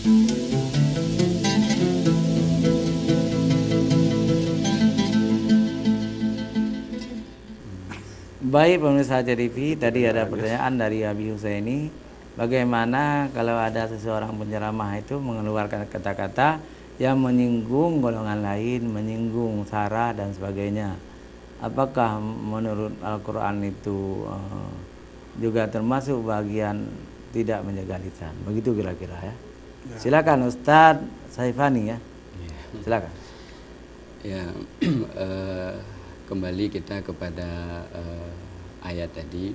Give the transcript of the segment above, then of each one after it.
Baik pemirsa TV, tadi ada pertanyaan dari Abi Husaini, bagaimana kalau ada seseorang penceramah itu mengeluarkan kata-kata yang menyinggung golongan lain, menyinggung sara dan sebagainya. Apakah menurut Al-Quran itu juga termasuk bagian tidak menjaga lisan? Begitu kira-kira ya. Silakan Ustadz Saifani ya. Silakan. Ya, kembali kita kepada ayat tadi,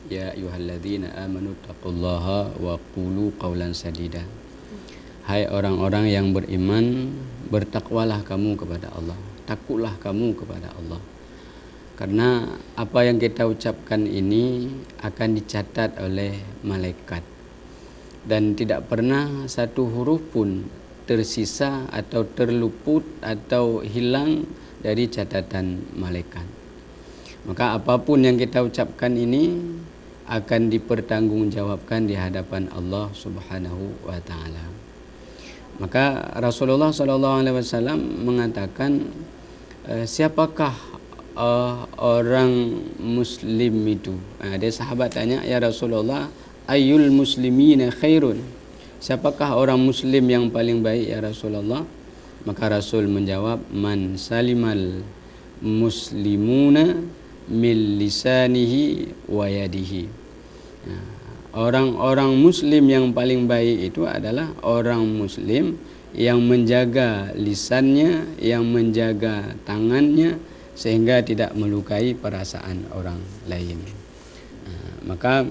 ya ayyuhalladzina amanu taqullaha wa qulu qawlan sadida. Hai orang-orang yang beriman, bertakwalah kamu kepada Allah, takutlah kamu kepada Allah. Karena apa yang kita ucapkan ini akan dicatat oleh malaikat, dan tidak pernah satu huruf pun tersisa atau terluput atau hilang dari catatan malaikat. Maka apapun yang kita ucapkan ini akan dipertanggungjawabkan di hadapan Allah Subhanahu wa taala. Maka Rasulullah SAW mengatakan, siapakah orang muslim itu? Ada sahabat tanya, ya Rasulullah, ayyul muslimina khairun? Siapakah orang muslim yang paling baik ya Rasulullah? Maka Rasul menjawab, man salimal muslimuna min lisanihi wa yadihi. Orang-orang muslim yang paling baik itu adalah orang muslim yang menjaga lisannya, yang menjaga tangannya, sehingga tidak melukai perasaan orang lain. Maka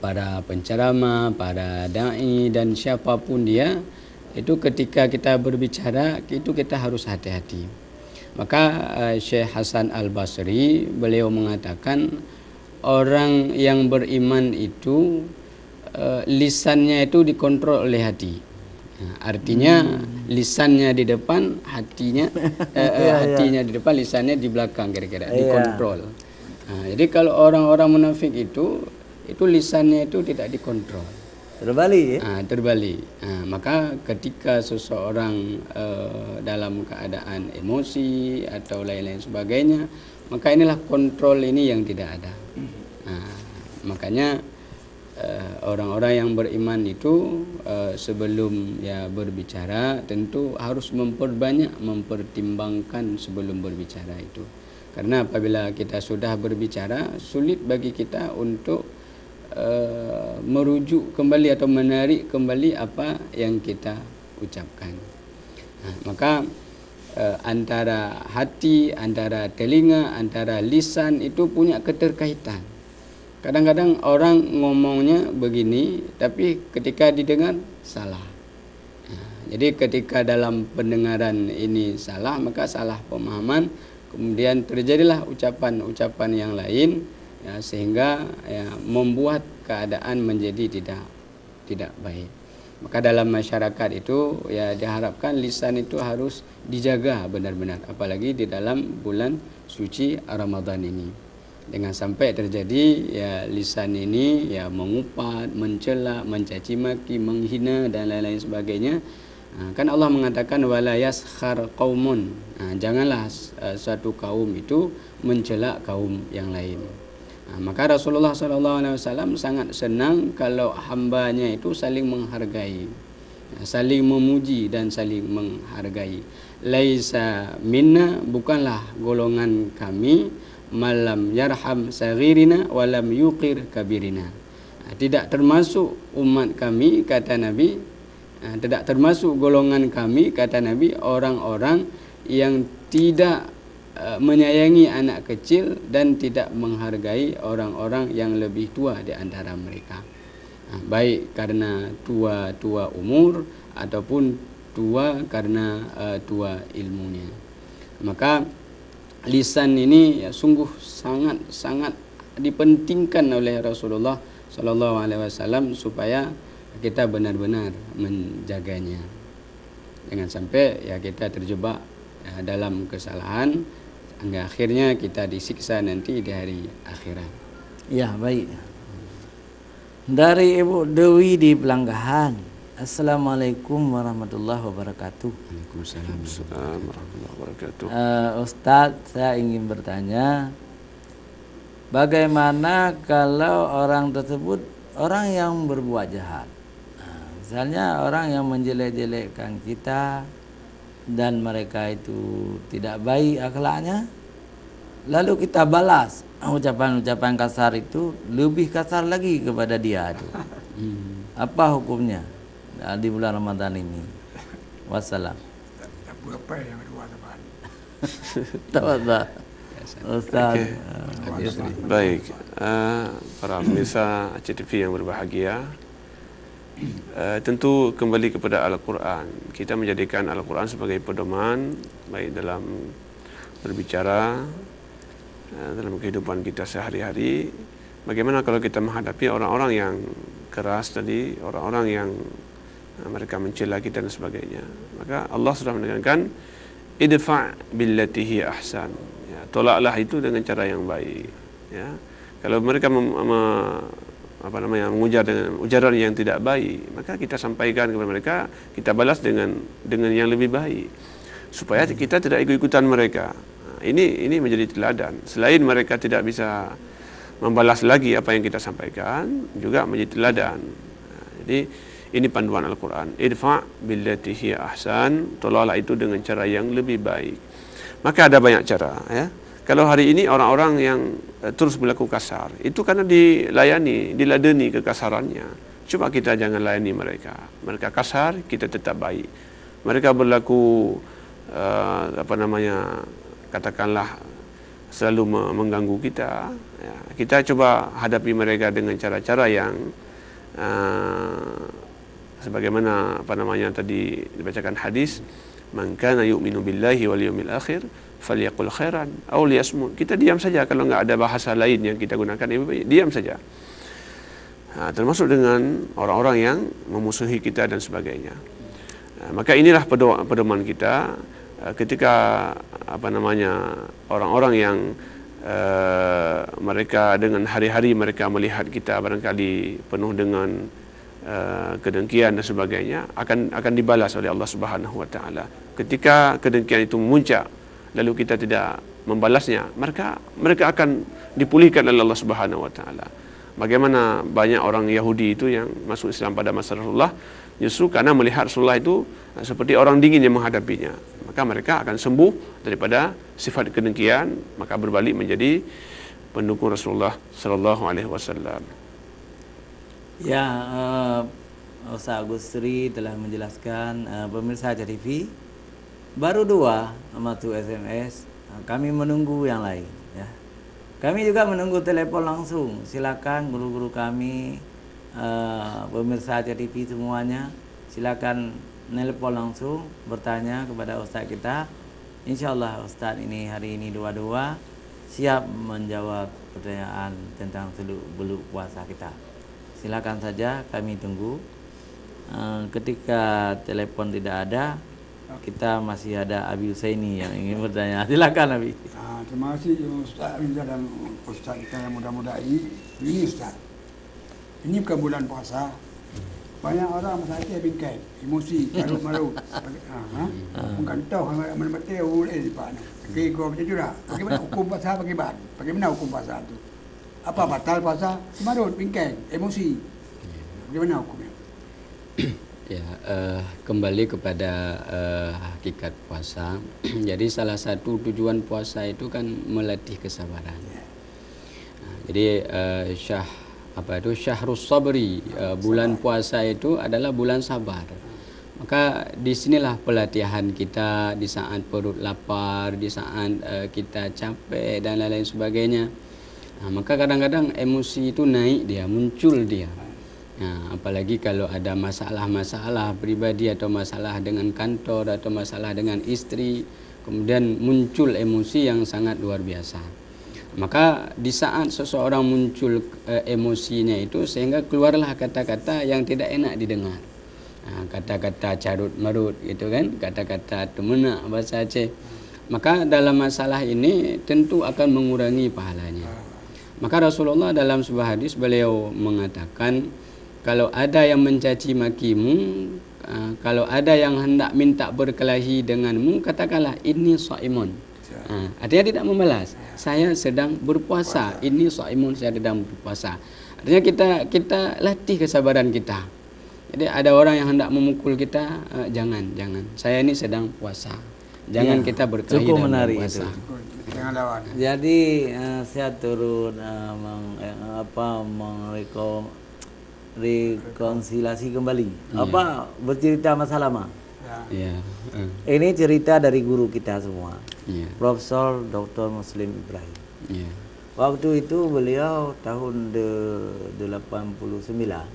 para penceramah, para dai dan siapapun dia, itu ketika kita berbicara itu kita harus hati-hati. Maka Syekh Hasan Al-Basri beliau mengatakan, orang yang beriman itu lisannya itu dikontrol oleh hati. Artinya lisannya di depan, hatinya hatinya di depan, lisannya di belakang, kira-kira dikontrol. Jadi kalau orang-orang munafik itu lisannya itu tidak dikontrol, terbalik terbalik. Maka ketika seseorang dalam keadaan emosi atau lain-lain sebagainya, maka inilah kontrol ini yang tidak ada. Makanya orang-orang yang beriman itu sebelum berbicara tentu harus mempertimbangkan sebelum berbicara itu. Karena apabila kita sudah berbicara, sulit bagi kita untuk merujuk kembali atau menarik kembali apa yang kita ucapkan. Maka antara hati, antara telinga, antara lisan itu punya keterkaitan. Kadang-kadang orang ngomongnya begini, tapi ketika didengar salah. Jadi ketika dalam pendengaran ini salah, maka salah pemahaman, kemudian terjadilah ucapan-ucapan yang lain, sehingga membuat keadaan menjadi tidak baik. Maka dalam masyarakat itu diharapkan lisan itu harus dijaga benar-benar, apalagi di dalam bulan suci Ramadan ini. Dengan sampai terjadi lisan ini mengupat, mencela, mencaci maki, menghina dan lain-lain sebagainya. Kan Allah mengatakan wala yaskhar qaumun. Janganlah suatu kaum itu mencela kaum yang lain. Maka Rasulullah SAW sangat senang kalau hambanya itu saling menghargai, saling memuji dan saling menghargai. Laisa minna, bukanlah golongan kami, malam yarham saghirina walam yuqir kabirina. Tidak termasuk umat kami, kata Nabi, tidak termasuk golongan kami, kata Nabi, orang-orang yang tidak menyayangi anak kecil dan tidak menghargai orang-orang yang lebih tua di antara mereka, baik karena tua umur ataupun tua karena tua ilmunya. Maka lisan ini sungguh sangat dipentingkan oleh Rasulullah SAW supaya kita benar-benar menjaganya, jangan sampai kita terjebak dalam kesalahan hingga akhirnya kita disiksa nanti di hari akhirat. Ya, baik. Dari Ibu Dewi di Pelanggahan, Assalamualaikum warahmatullahi wabarakatuh. Waalaikumsalam. Warahmatullahi wabarakatuh. Ustadz, saya ingin bertanya, bagaimana kalau orang tersebut orang yang berbuat jahat? Misalnya orang yang menjelek-jelekkan kita dan mereka itu tidak baik akhlaknya, lalu kita balas ucapan-ucapan kasar itu lebih kasar lagi kepada dia itu. Apa hukumnya di bulan Ramadan ini? Wassalam. Apa yang kedua teman? Tafadhal Ustaz. Baik, para pemirsa CTV yang berbahagia, tentu kembali kepada Al-Quran. Kita menjadikan Al-Quran sebagai pedoman baik dalam berbicara, dalam kehidupan kita sehari-hari. Bagaimana kalau kita menghadapi orang-orang yang keras tadi, orang-orang yang mereka mencela kita dan sebagainya. Maka Allah sudah menekankan idfa' billati hiya ahsan. Ya, tolaklah itu dengan cara yang baik. Ya. Kalau mereka mengujar dengan ujaran yang tidak baik, maka kita sampaikan kepada mereka, kita balas dengan yang lebih baik supaya kita tidak ikut-ikutan mereka. Ini menjadi teladan. Selain mereka tidak bisa membalas lagi apa yang kita sampaikan, juga menjadi teladan. Jadi ini panduan Al-Quran. Idfa' billati hiya ahsan. Tolaklah itu dengan cara yang lebih baik. Maka ada banyak cara. Ya. Kalau hari ini orang-orang yang terus berlaku kasar, itu karena diladeni kekasarannya. Coba kita jangan layani mereka. Mereka kasar, kita tetap baik. Mereka berlaku katakanlah selalu mengganggu kita. Ya. Kita coba hadapi mereka dengan cara-cara yang sebagaimana tadi dibacakan hadis, man kana yu'minu billahi wal yawmil akhir falyaqul khairan aw liyasmut. Kita diam saja kalau enggak ada bahasa lain yang kita gunakan, diam saja. Termasuk dengan orang-orang yang memusuhi kita dan sebagainya. Maka inilah pedoman kita ketika orang-orang yang mereka dengan hari-hari mereka melihat kita barangkali penuh dengan kedengkian dan sebagainya, akan dibalas oleh Allah Subhanahu wa taala. Ketika kedengkian itu memuncak lalu kita tidak membalasnya, mereka akan dipulihkan oleh Allah Subhanahu wa taala. Bagaimana banyak orang Yahudi itu yang masuk Islam pada masa Rasulullah, justru karena melihat Rasulullah itu seperti orang dingin yang menghadapinya, maka mereka akan sembuh daripada sifat kedengkian, maka berbalik menjadi pendukung Rasulullah sallallahu alaihi wasallam. Ya, Ustaz Agustri telah menjelaskan. Pemirsa TV, baru 2 masuk SMS, kami menunggu yang lain. Ya. Kami juga menunggu telepon langsung. Silakan guru-guru kami, pemirsa TV semuanya, silakan nelpon langsung bertanya kepada Ustaz kita. InsyaAllah Ustaz ini hari ini 2 siap menjawab pertanyaan tentang seluk-beluk puasa kita. Silakan saja, kami tunggu. Ketika telepon tidak ada, kita masih ada Abi Husaini yang ingin bertanya. Silakan Abi. Terima kasih Ustaz Rizal dan Ustaz kita yang muda-muda ini. Ini Ustaz, ini bukan bulan puasa. Banyak orang masakit bingkai, emosi, marut-marut. Bukan tahu mana betul di mana. Kira macam tu lah. Bagaimana hukum puasa bagaimana hukum puasa tu? Apa batal puasa? Marut, bingkai, emosi. Bagaimana hukumnya? Ya, kembali kepada hakikat puasa. Jadi salah satu tujuan puasa itu kan melatih kesabaran. Jadi syahrus sabri, bulan puasa itu adalah bulan sabar. Maka disinilah pelatihan kita di saat perut lapar, di saat kita capek dan lain-lain sebagainya. Maka kadang-kadang emosi itu naik dia, muncul dia. Apalagi kalau ada masalah-masalah pribadi atau masalah dengan kantor atau masalah dengan istri, kemudian muncul emosi yang sangat luar biasa. Maka di saat seseorang muncul emosinya itu, sehingga keluarlah kata-kata yang tidak enak didengar. Kata-kata carut marut gitu kan, kata-kata temenak bahasa Aceh. Maka dalam masalah ini tentu akan mengurangi pahalanya. Maka Rasulullah dalam sebuah hadis beliau mengatakan, kalau ada yang mencaci makimu, kalau ada yang hendak minta berkelahi denganmu, katakanlah ini shaimun. Artinya tidak membalas. Saya sedang berpuasa. Ini shaimun, saya sedang berpuasa. Artinya kita latih kesabaran kita. Jadi ada orang yang hendak memukul kita, jangan. Saya ini sedang puasa. Jangan kita berkelahi cukup dalam menarik puasa. itu. Jangan lawan. Jadi saya turun rekonsiliasi kembali. Bercerita masalah mah. Ya. Ini cerita dari guru kita semua, Ya. Profesor Dr. Muslim Ibrahim. Ya. Waktu itu beliau tahun 89,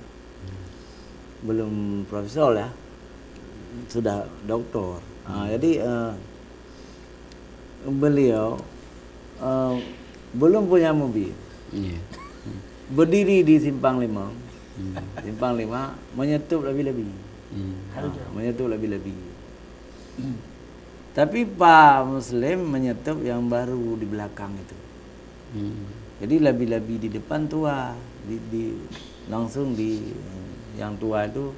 belum profesor ya, sudah doktor. Jadi beliau belum punya mobil, Ya. berdiri di Simpang 5, Simpang 5 menyetup lebih-lebih. Menyetup lebih-lebih. Tapi Pak Muslim menyetup yang baru di belakang itu. Jadi lebih-lebih di depan tua, langsung di yang tua itu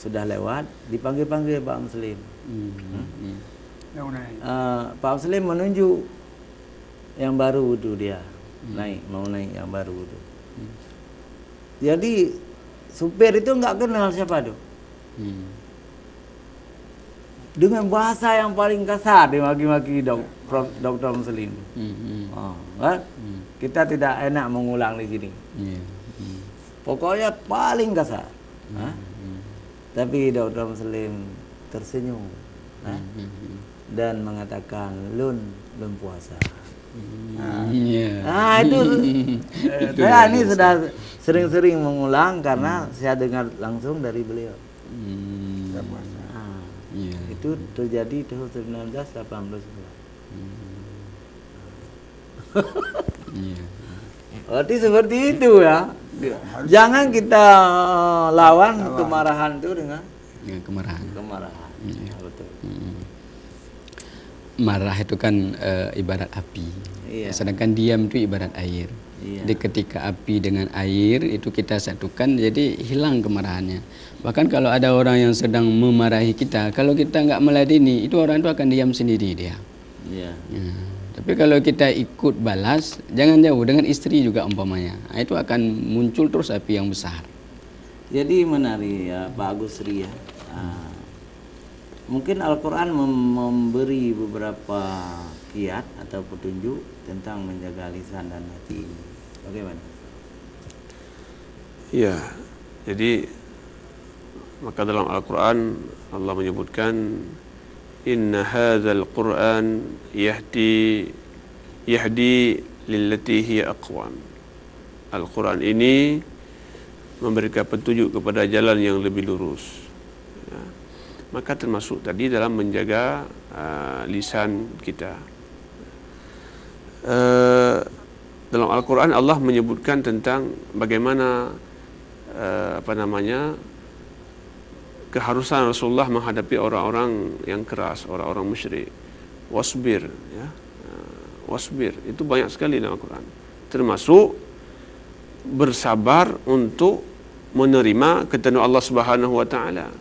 sudah lewat, dipanggil-panggil Pak Muslim. Pak Muslim menunjuk yang baru itu dia mau naik yang baru itu. Jadi supir itu nggak kenal siapa tuh. Dengan bahasa yang paling kasar dia maki-maki Dr. Muslim. Kan? Kita tidak enak mengulang di sini. Pokoknya paling kasar. Tapi Dr. Muslim tersenyum dan mengatakan lun puasa. Itu saya ini sudah sering-sering mengulang karena saya dengar langsung dari beliau. Itu terjadi tahun 1989. Berarti seperti itu ya. Jangan kita lawan kemarahan itu dengan kemarahan. Betul. Marah itu kan ibarat api. Sedangkan diam itu ibarat air. Jadi ketika api dengan air itu kita satukan, jadi hilang kemarahannya. Bahkan kalau ada orang yang sedang memarahi kita, kalau kita nggak meladeni, itu orang itu akan diam sendiri dia. Tapi kalau kita ikut balas, jangan jauh, dengan istri juga umpamanya, itu akan muncul terus api yang besar. Jadi menarik ya Pak Agus Ri ya. Mungkin Al-Quran memberi beberapa kiat atau petunjuk tentang menjaga lisan dan hati. Bagaimana? Ya, jadi maka dalam Al-Quran Allah menyebutkan inna hadzal Qur'an yahdi lillati hiya aqwam. Al-Quran ini memberikan petunjuk kepada jalan yang lebih lurus. Ya. Maka termasuk tadi dalam menjaga lisan kita. Dalam Al-Quran Allah menyebutkan tentang bagaimana keharusan Rasulullah menghadapi orang-orang yang keras, orang-orang musyrik. Wasbir, ya. Wasbir itu banyak sekali dalam Al-Quran. Termasuk bersabar untuk menerima ketentuan Allah Subhanahu wa taala.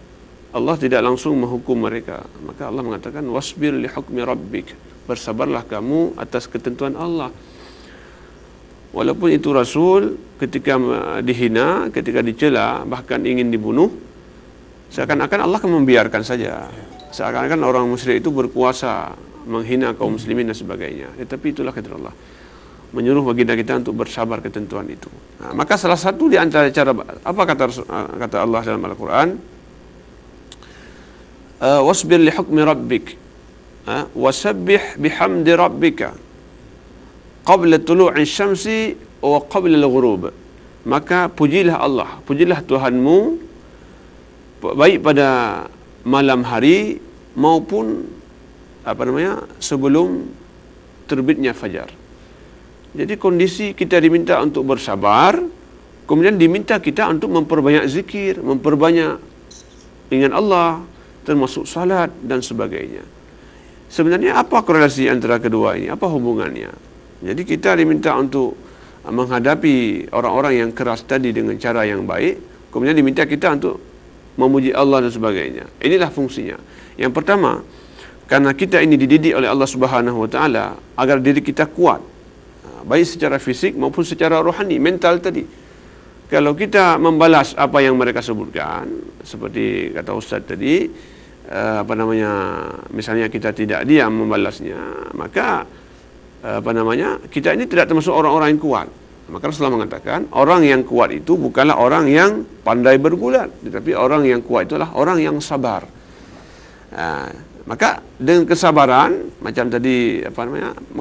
Allah tidak langsung menghukum mereka. Maka Allah mengatakan wasbir li hukmi rabbik. Bersabarlah kamu atas ketentuan Allah. Walaupun itu Rasul ketika dihina, ketika dicela, bahkan ingin dibunuh, seakan-akan Allah akan membiarkan saja. Seakan-akan orang musyrik itu berkuasa menghina kaum muslimin dan sebagainya. Tetapi itulah ketentuan Allah. Menyuruh baginda kita untuk bersabar ketentuan itu. Maka salah satu di antara cara, apa kata Allah dalam Al-Quran? Wasbir li hukmi rabbik. Wasabbih bihamdi rabbika. Qabla tulu'i syamsi wa qabla al-ghurub. Maka pujilah Allah, pujilah Tuhanmu baik pada malam hari maupun sebelum terbitnya fajar. Jadi kondisi kita diminta untuk bersabar, kemudian diminta kita untuk memperbanyak zikir, memperbanyak ingat Allah, termasuk salat dan sebagainya. Sebenarnya apa korelasi antara kedua ini? Apa hubungannya? Jadi kita diminta untuk menghadapi orang-orang yang keras tadi dengan cara yang baik, Kemudian diminta kita untuk memuji Allah dan sebagainya. Inilah fungsinya. Yang pertama, karena kita ini dididik oleh Allah Subhanahu Wa Taala agar diri kita kuat, baik secara fisik maupun secara rohani, mental tadi. Kalau kita membalas apa yang mereka sebutkan, seperti kata Ustaz tadi, misalnya kita tidak diam membalasnya, maka kita ini tidak termasuk orang-orang yang kuat. Maka Rasulullah mengatakan, orang yang kuat itu bukanlah orang yang pandai bergulat, tetapi orang yang kuat itulah orang yang sabar. Maka dengan kesabaran, macam tadi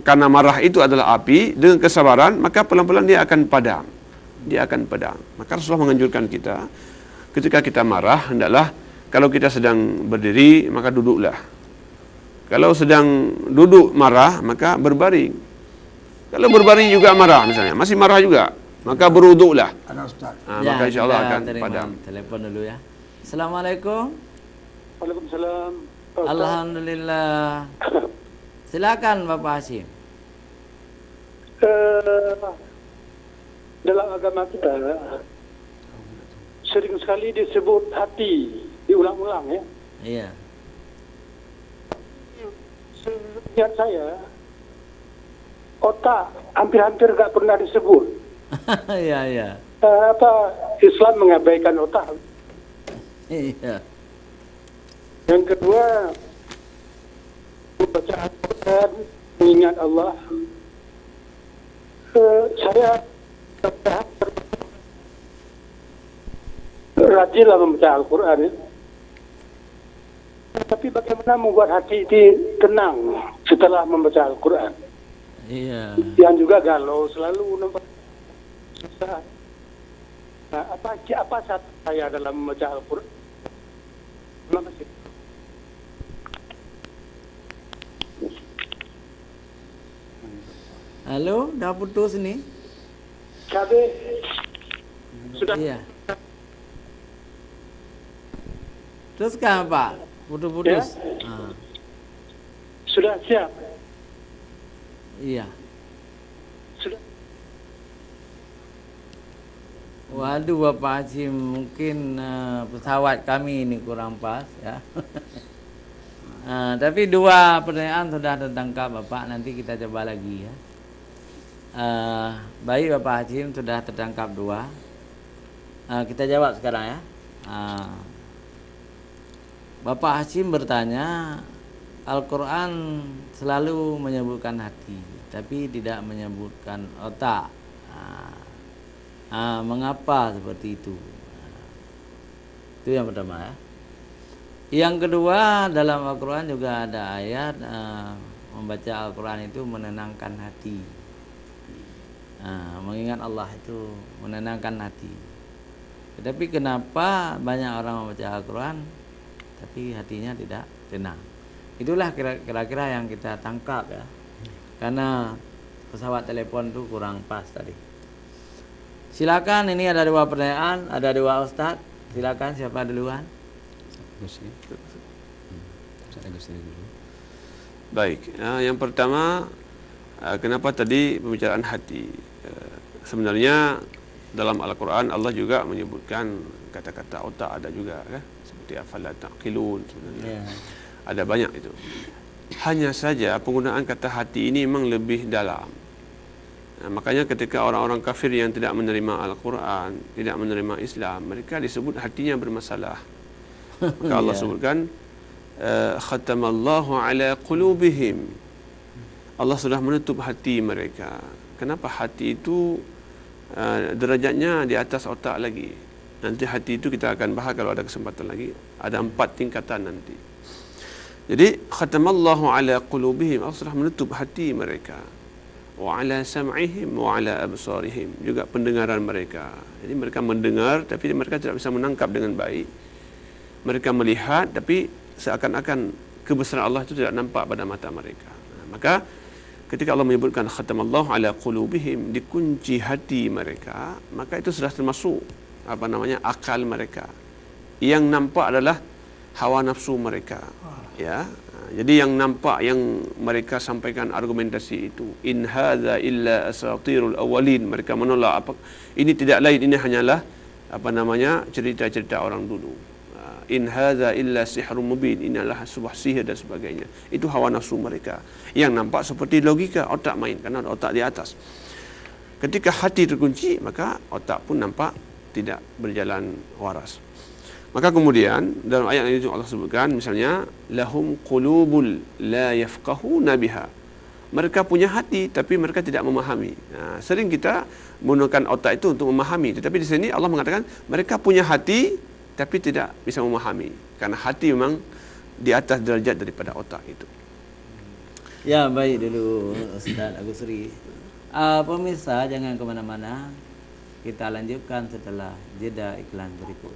karena marah itu adalah api, dengan kesabaran maka pelan-pelan dia akan padam. Maka Rasulullah menganjurkan kita, ketika kita marah, hendaklah kalau kita sedang berdiri maka duduklah. Kalau sedang duduk marah maka berbaring. Kalau berbaring juga marah, misalnya masih marah juga, maka berwuduklah. Ada Ustaz. Maka insya-Allah akan padam. Telepon dulu ya. Assalamualaikum. Waalaikumsalam. Alhamdulillah. Silakan Bapak Hashim. Dalam agama kita sering sekali disebut hati, diulang-ulang ya. Iya. Seingat saya, otak hampir-hampir nggak pernah disebut. Iya. Islam mengabaikan otak. Iya. Yang kedua, membaca Al-Quran, mengingat Allah. Saya rajinlah membaca Al-Quran. Tapi bagaimana membuat hati ini tenang setelah membaca Al-Quran? Iya. Yang juga galau, selalu nampak susah. Nah, apa syarat saya dalam membaca Al-Quran? Terima kasih. Halo, dah putus ni? Cabe sudah. Iya. Teruskan Pak, putus-putus. Ya. Sudah siap. Iya. Sudah. Waduh Bapak Hashim, mungkin pesawat kami ini kurang pas ya. Tapi dua pertanyaan sudah tertangkap Bapak, nanti kita coba lagi ya. Baik Bapak Hashim, sudah tertangkap dua. Kita jawab sekarang ya. Bapak Hashim bertanya, Al-Quran selalu menyebutkan hati, tapi tidak menyebutkan otak. Mengapa seperti itu? Itu yang pertama ya. Yang kedua, dalam Al-Quran juga ada ayat membaca Al-Quran itu menenangkan hati. Mengingat Allah itu menenangkan hati. Tetapi kenapa banyak orang membaca Al-Quran tapi hatinya tidak tenang? Itulah kira-kira yang kita tangkap ya. Karena pesawat telepon itu kurang pas tadi. Silakan, ini ada dua pertanyaan, ada dua ustaz. Silakan, siapa duluan? Baik, yang pertama, kenapa tadi pembicaraan hati? Sebenarnya dalam Al-Quran Allah juga menyebutkan kata-kata otak, ada juga kan? Seperti afala taqilun sebenarnya. Ada banyak itu. Hanya saja penggunaan kata hati ini memang lebih dalam. Makanya ketika orang-orang kafir yang tidak menerima Al-Quran, tidak menerima Islam, mereka disebut hatinya bermasalah. Maka Allah sebutkan khatamallahu ala qulubihim. Allah sudah menutup hati mereka. Kenapa? Hati itu derajatnya di atas otak lagi. Nanti hati itu kita akan bahas kalau ada kesempatan lagi. Ada 4 tingkatan nanti. Jadi khatamallahu ala qulubihim, Allah sudah menutup hati mereka. Wa ala sam'ihim wa ala absarihim, juga pendengaran mereka. Jadi mereka mendengar tapi mereka tidak bisa menangkap dengan baik. Mereka melihat tapi seakan-akan kebesaran Allah itu tidak nampak pada mata mereka. Maka ketika Allah menyebutkan khatamallahu ala qulubihim, dikunci hati mereka, maka itu sudah termasuk akal mereka. Yang nampak adalah hawa nafsu mereka. Ya. Jadi yang nampak, yang mereka sampaikan argumentasi itu, in hadza illa asatirul awwalin, mereka menolak apa ini tidak lain, ini hanyalah cerita-cerita orang dulu. In hadza illa sihrun mubin, inilah sebuah sihir dan sebagainya. Itu hawa nafsu mereka yang nampak seperti logika, otak main karena otak di atas. Ketika hati terkunci, maka otak pun nampak tidak berjalan waras. Maka kemudian dalam ayat ini Allah sebutkan, misalnya lahum qulubul la yafqahuna biha. Mereka punya hati tapi mereka tidak memahami. Sering kita menggunakan otak itu untuk memahami, tetapi di sini Allah mengatakan mereka punya hati tapi tidak bisa memahami, karena hati memang di atas derajat daripada otak itu. Ya, baik dulu Ustaz Agus Sri. Pemirsa jangan kemana-mana, kita lanjutkan setelah jeda iklan berikut.